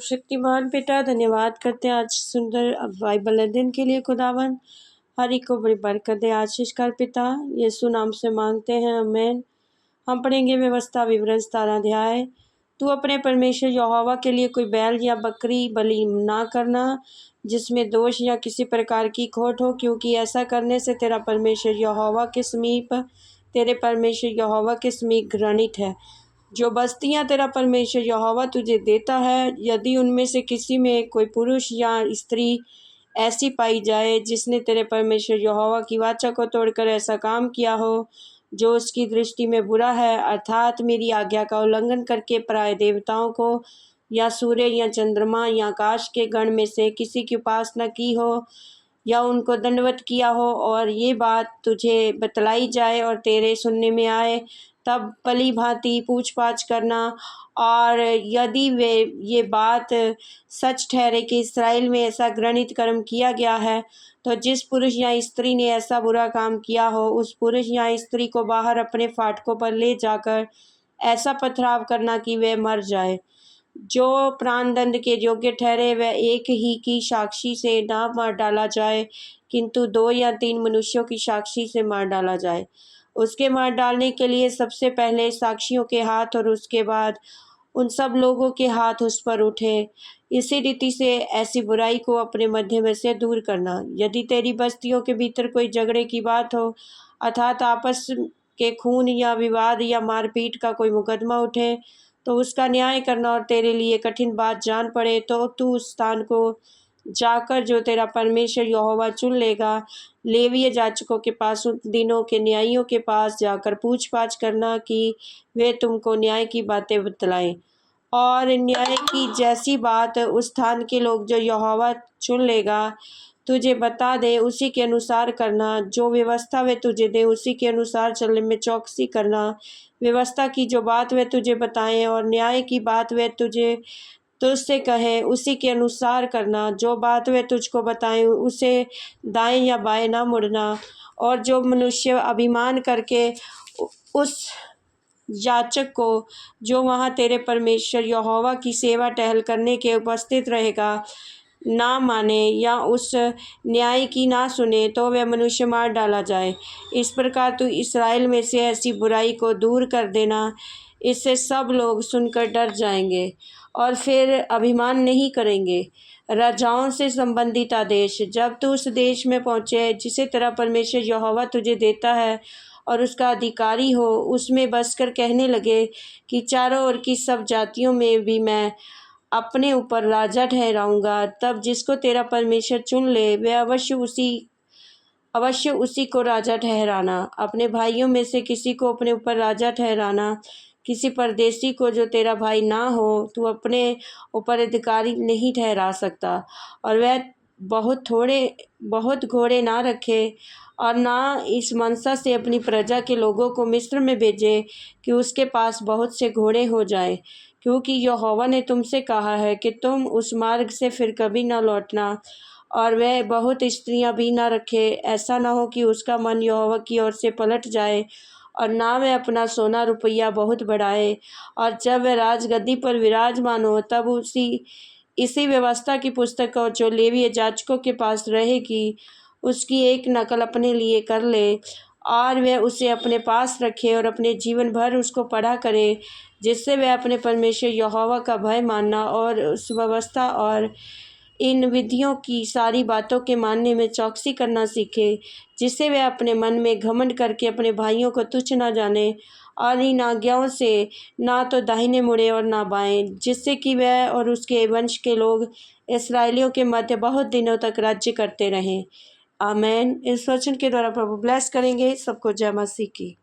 शक्तिमान पिता, धन्यवाद करते हैं आज सुंदर बाइबल अध्ययन के लिए। खुदावन हर एक को बड़ी बरकत दे। आशीष कर पिता, यीशु नाम से मांगते हैं, आमीन। हम पढ़ेंगे व्यवस्था विवरण 17 अध्याय। तू अपने परमेश्वर यहोवा के लिए कोई बैल या बकरी बलि ना करना जिसमें दोष या किसी प्रकार की खोट हो, क्योंकि ऐसा करने से तेरा परमेश्वर यहोवा के समीप घृणित है। जो बस्तियां तेरा परमेश्वर यहोवा तुझे देता है, यदि उनमें से किसी में कोई पुरुष या स्त्री ऐसी पाई जाए जिसने तेरे परमेश्वर यहोवा की वाचा को तोड़कर ऐसा काम किया हो जो उसकी दृष्टि में बुरा है, अर्थात मेरी आज्ञा का उल्लंघन करके पराये देवताओं को या सूर्य या चंद्रमा या आकाश के गण में से किसी की उपासना की हो या उनको दंडवत किया हो, और ये बात तुझे बतलाई जाए और तेरे सुनने में आए, तब भली भांति पूछ पाछ करना। और यदि वे ये बात सच ठहरे कि इस्राएल में ऐसा घृणित कर्म किया गया है, तो जिस पुरुष या स्त्री ने ऐसा बुरा काम किया हो, उस पुरुष या स्त्री को बाहर अपने फाटकों पर ले जाकर ऐसा पथराव करना कि वे मर जाए। जो प्राणदंड के योग्य ठहरे वह एक ही की साक्षी से ना मार डाला जाए, किंतु 2 या 3 मनुष्यों की साक्षी से मार डाला जाए। उसके मार डालने के लिए सबसे पहले साक्षियों के हाथ और उसके बाद उन सब लोगों के हाथ उस पर उठे। इसी रीति से ऐसी बुराई को अपने मध्य में से दूर करना। यदि तेरी बस्तियों के भीतर कोई झगड़े की बात हो, अर्थात आपस के खून या विवाद या मारपीट का कोई मुकदमा उठे, तो उसका न्याय करना और तेरे लिए कठिन बात जान पड़े, तो तू उस स्थान को जाकर जो तेरा परमेश्वर यहोवा चुन लेगा, लेवीय याजकों के पास, उन दिनों के न्यायियों के पास जाकर पूछ पाछ करना कि वे तुमको न्याय की बातें बतलाएं। और न्याय की जैसी बात उस स्थान के लोग जो यहोवा चुन लेगा तुझे बता दे, उसी के अनुसार करना। जो व्यवस्था वे तुझे दे उसी के अनुसार चलने में चौकसी करना। व्यवस्था की जो बात वे तुझे बताएं और न्याय की बात वे तुझसे कहे, उसी के अनुसार करना। जो बात वे तुझको बताएं उसे दाएं या बाएं ना मुड़ना। और जो मनुष्य अभिमान करके उस याजक को जो वहाँ तेरे परमेश्वर यहोवा की सेवा टहल करने के उपस्थित रहेगा ना माने या उस न्याय की ना सुने, तो वह मनुष्य मार डाला जाए। इस प्रकार तू इस्राएल में से ऐसी बुराई को दूर कर देना। इससे सब लोग सुनकर डर जाएंगे और फिर अभिमान नहीं करेंगे। राजाओं से संबंधित आदेश। जब तू उस देश में पहुँचे जिसे तेरा परमेश्वर यहोवा तुझे देता है और उसका अधिकारी हो, उसमें बसकर कहने लगे कि चारों ओर की सब जातियों में भी मैं अपने ऊपर राजा ठहराऊंगा, तब जिसको तेरा परमेश्वर चुन ले वह अवश्य उसी को राजा ठहराना। अपने भाइयों में से किसी को अपने ऊपर राजा ठहराना। किसी परदेशी को जो तेरा भाई ना हो तू अपने ऊपर अधिकारी नहीं ठहरा सकता। और वह बहुत घोड़े ना रखे और ना इस मनसा से अपनी प्रजा के लोगों को मिस्र में भेजे कि उसके पास बहुत से घोड़े हो जाएं, क्योंकि यहोवा ने तुमसे कहा है कि तुम उस मार्ग से फिर कभी न लौटना। और वह बहुत स्त्रियां भी न रखे, ऐसा न हो कि उसका मन यहोवा की ओर से पलट जाए, और ना वह अपना सोना रुपया बहुत बढ़ाए। और जब वह राजगद्दी पर विराजमान हो, तब इसी व्यवस्था की पुस्तक और जो लेवीय याजकों के पास रहेगी उसकी एक नकल अपने लिए कर ले, और वह उसे अपने पास रखे और अपने जीवन भर उसको पढ़ा करे, जिससे वह अपने परमेश्वर यहोवा का भय मानना और उस व्यवस्था और इन विधियों की सारी बातों के मानने में चौकसी करना सीखे, जिससे वह अपने मन में घमंड करके अपने भाइयों को तुच्छ न जाने और इन आज्ञाओं से ना तो दाहिने मुड़े और ना बाएं, जिससे कि वह और उसके वंश के लोग इस्राएलियों के मध्य बहुत दिनों तक राज्य करते रहें। आमेन। इस वचन के द्वारा प्रभु ब्लेस करेंगे सबको। जय मसीह की।